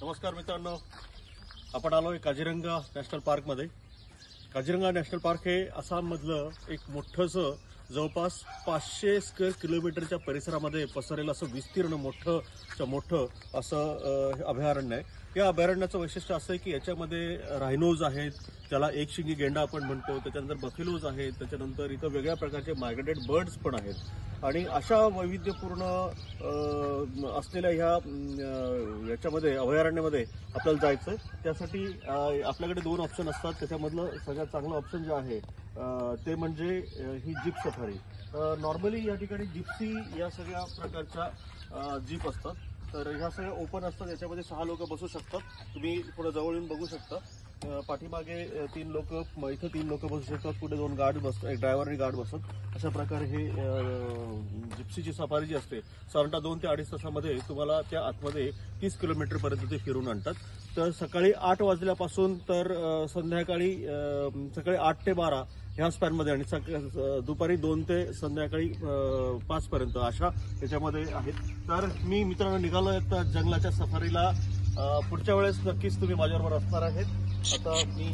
नमस्कार मित्रांनो, आपण आलोय काझीरंगा नॅशनल पार्कमध्ये। काझीरंगा नॅशनल पार्क हे आसाममधलं एक मोठंसं जवळपास 500 स्क्वेअर किलोमीटरच्या परिसरामध्ये पसरलेलं असं विस्तीर्ण मोठं असं अभयारण्य आहे। या अभयारण्याचं वैशिष्ट्य असं आहे की याच्यामध्ये रायनोज आहेत, त्याला एक शिंगी गेंडा आपण म्हणतो, त्याच्यानंतर बफेलोज आहेत, त्याच्यानंतर इथं वेगळ्या प्रकारचे मायग्रेटेड बर्ड्स पण आहेत। आणि अशा वैविध्यपूर्ण असलेल्या याच्यामध्ये अभयारण्यामध्ये आपल्याला जायचं। त्यासाठी आपल्याकडे दोन ऑप्शन असतात। त्याच्यामधलं सगळ्यात चांगलं ऑप्शन जे आहे ते म्हणजे ही जीप सफारी। नॉर्मली या ठिकाणी जिप्सी या सगळ्या प्रकारच्या जीप असतात, तर ह्या सगळ्या ओपन असतात। याच्यामध्ये 6 लोक बसू शकतात। तुम्ही थोडं जवळ येऊन बघू शकता। पाठीमागे 3 लोक, इथं 3 लोक बसू शकतात, पुढे 2 गार्ड बसतात, एक ड्रायव्हर आणि गार्ड बसतात। अशा प्रकारे हे जिप्सीची सफारी जी असते साधारणतः 2 ते 2.5 तासामध्ये तुम्हाला त्या आतमध्ये 30 किलोमीटर पर्यंत ते फिरून आणतात। तर सकाळी 8 वाजल्यापासून तर संध्याकाळी सकाळी 8 ते 12 ह्या स्पॅनमध्ये आणि दुपारी 2 ते संध्याकाळी 5 पर्यंत अशा याच्यामध्ये आहेत। तर मी मित्रांनो निघालोय आता जंगलाच्या सफारीला। पुढच्या वेळेस नक्कीच तुम्ही माझ्याबरोबर असणार आहेत। आता मी